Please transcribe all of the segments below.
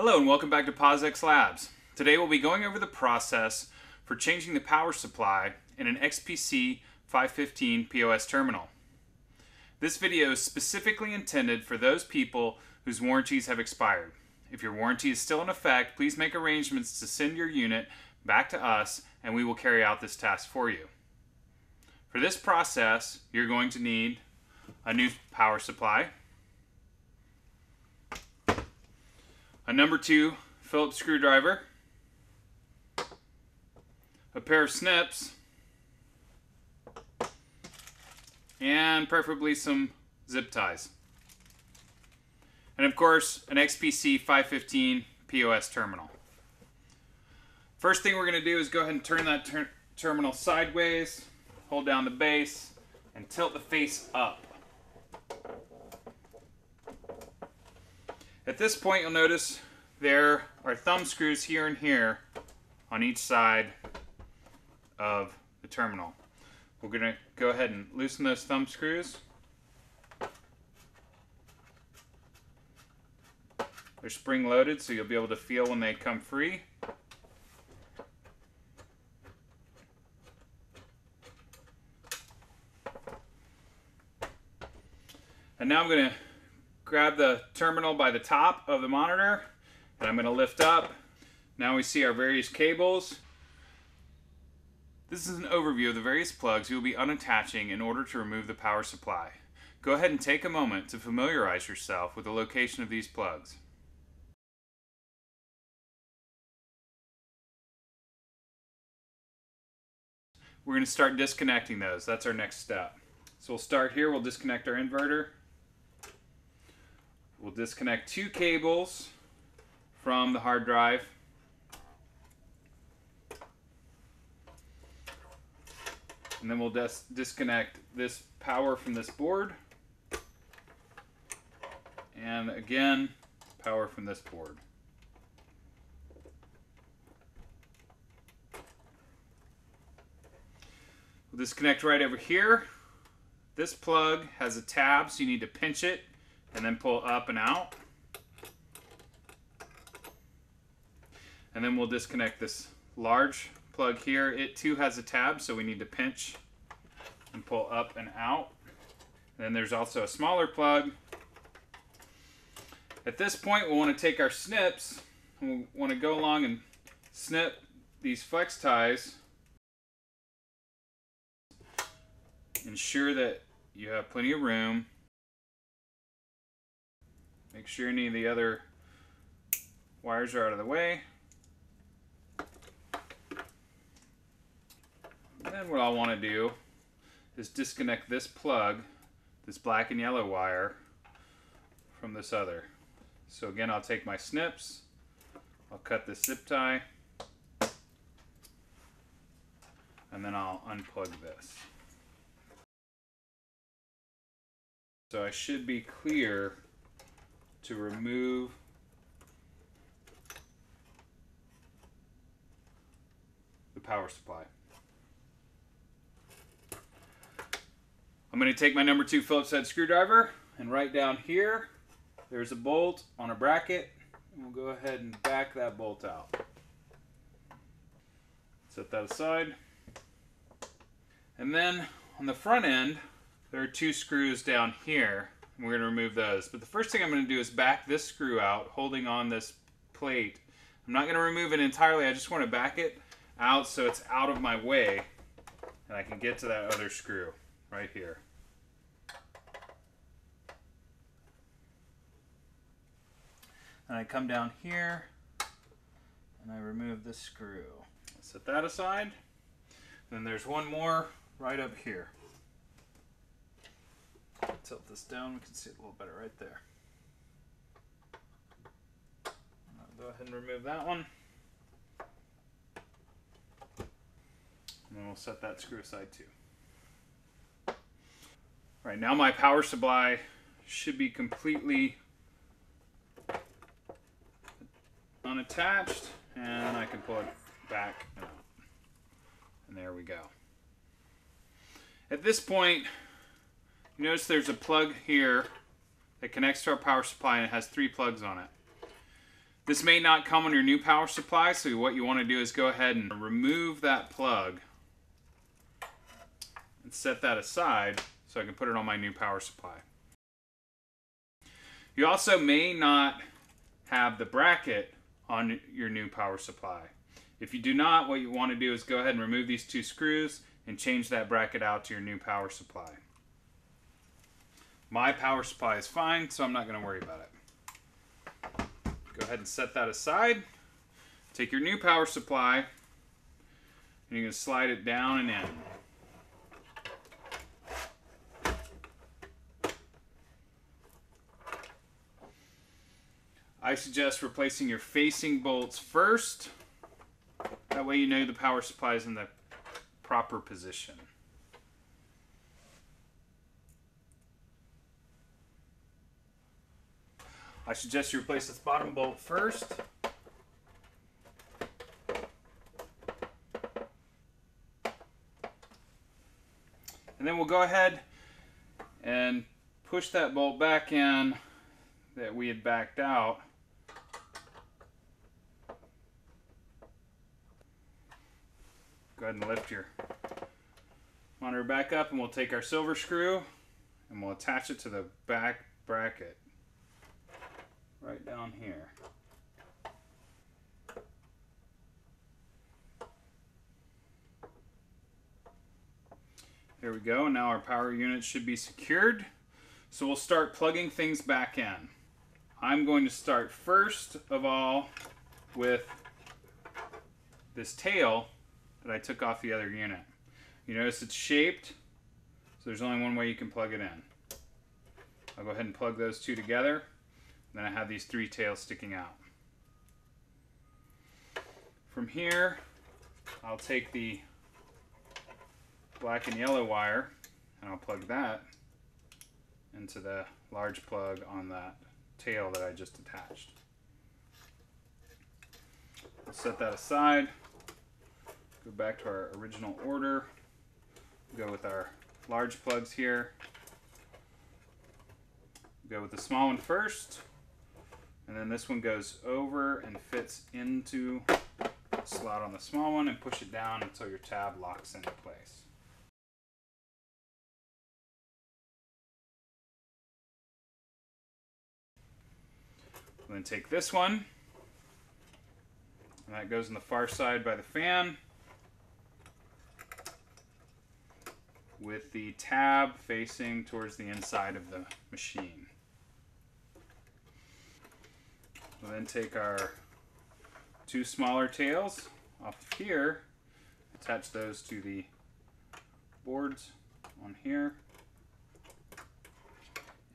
Hello and welcome back to POS-X Labs. Today we'll be going over the process for changing the power supply in an XPC 515 POS terminal. This video is specifically intended for those people whose warranties have expired. If your warranty is still in effect, please make arrangements to send your unit back to us and we will carry out this task for you. For this process, you're going to need a new power supply, a number 2 Phillips screwdriver, a pair of snips, and preferably some zip ties. And of course, an XPC 515 POS terminal. First thing we're going to do is go ahead and turn that terminal sideways, hold down the base, and tilt the face up. At this point, you'll notice there are thumb screws here and here on each side of the terminal. We're going to go ahead and loosen those thumb screws. They're spring loaded, so you'll be able to feel when they come free. And now I'm going to grab the terminal by the top of the monitor and I'm going to lift up. Now we see our various cables. This is an overview of the various plugs you will be unattaching in order to remove the power supply. Go ahead and take a moment to familiarize yourself with the location of these plugs. We're going to start disconnecting those. That's our next step. So we'll start here. We'll disconnect our inverter. We'll disconnect 2 cables from the hard drive. And then we'll disconnect this power from this board. And again, power from this board. We'll disconnect right over here. This plug has a tab, so you need to pinch it and then pull up and out. And then we'll disconnect this large plug here. It too has a tab, so we need to pinch and pull up and out. And then there's also a smaller plug. At this point, we'll want to take our snips and we'll want to go along and snip these flex ties. Ensure that you have plenty of room. Make sure any of the other wires are out of the way. And then what I'll want to do is disconnect this plug, this black and yellow wire, from this other. So again, I'll take my snips, I'll cut this zip tie, and then I'll unplug this. So I should be clear to remove the power supply. I'm going to take my number 2 Phillips head screwdriver and right down here there's a bolt on a bracket, and we'll go ahead and back that bolt out. Set that aside. And then on the front end there are 2 screws down here. We're going to remove those. But the first thing I'm going to do is back this screw out, holding on this plate. I'm not going to remove it entirely. I just want to back it out so it's out of my way and I can get to that other screw right here. And I come down here and I remove this screw. Set that aside. Then there's one more right up here. Tilt this down, we can see it a little better right there. I'll go ahead and remove that one. And then we'll set that screw aside too. Right, now my power supply should be completely unattached, and I can pull it back and out. And there we go. At this point, you notice there's a plug here that connects to our power supply and it has 3 plugs on it. This may not come on your new power supply, so what you want to do is go ahead and remove that plug and set that aside so I can put it on my new power supply. You also may not have the bracket on your new power supply. If you do not, what you want to do is go ahead and remove these two screws and change that bracket out to your new power supply. My power supply is fine, so I'm not going to worry about it. Go ahead and set that aside. Take your new power supply and you're going to slide it down and in. I suggest replacing your facing bolts first. That way you know the power supply is in the proper position. I suggest you replace this bottom bolt first. And then we'll go ahead and push that bolt back in that we had backed out. Go ahead and lift your monitor back up and we'll take our silver screw and we'll attach it to the back bracket right down here. There we go, and now our power unit should be secured. So we'll start plugging things back in. I'm going to start first of all with this tail that I took off the other unit. You notice it's shaped, so there's only one way you can plug it in. I'll go ahead and plug those two together. Then I have these three tails sticking out. From here, I'll take the black and yellow wire and I'll plug that into the large plug on that tail that I just attached. I'll set that aside. Go back to our original order. Go with our large plugs here. Go with the small one first. And then this one goes over and fits into the slot on the small one and push it down until your tab locks into place. And then take this one, and that goes on the far side by the fan with the tab facing towards the inside of the machine. We'll then take our two smaller tails off of here, attach those to the boards on here,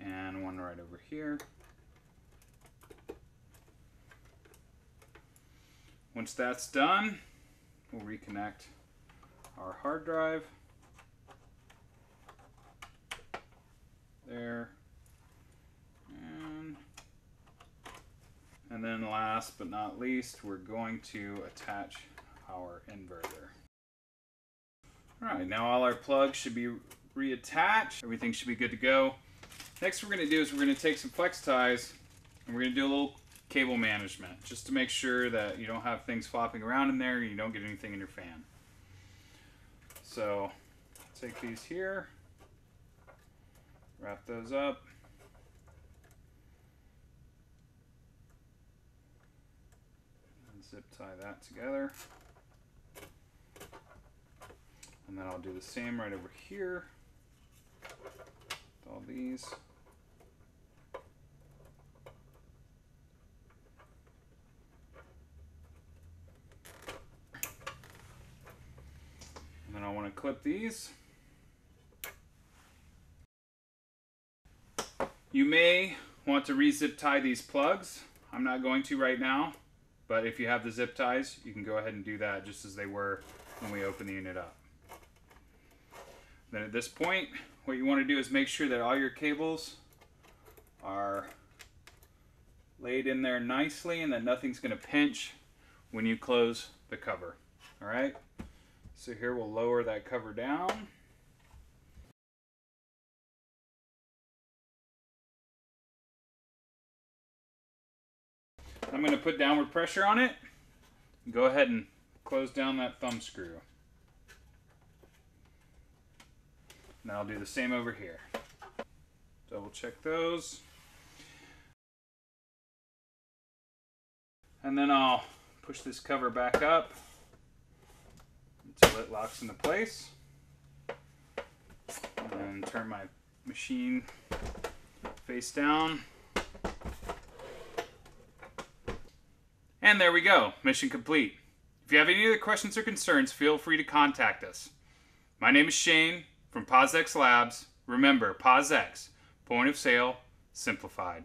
and one right over here. Once that's done, we'll reconnect our hard drive. There. And then last but not least, we're going to attach our inverter. Alright, now all our plugs should be reattached. Everything should be good to go. Next we're going to do is we're going to take some flex ties and we're going to do a little cable management just to make sure that you don't have things flopping around in there and you don't get anything in your fan. So take these here, wrap those up. Zip tie that together. And then I'll do the same right over here with all these. And then I want to clip these. You may want to re-zip tie these plugs. I'm not going to right now. But if you have the zip ties, you can go ahead and do that just as they were when we opened the unit up. Then at this point, what you want to do is make sure that all your cables are laid in there nicely and that nothing's going to pinch when you close the cover. All right? So here we'll lower that cover down. I'm going to put downward pressure on it. Go ahead and close down that thumb screw. And I'll do the same over here. Double check those. And then I'll push this cover back up until it locks into place. And turn my machine face down. And there we go, mission complete. If you have any other questions or concerns, feel free to contact us. My name is Shane from POS-X Labs. Remember, POS-X, point of sale, simplified.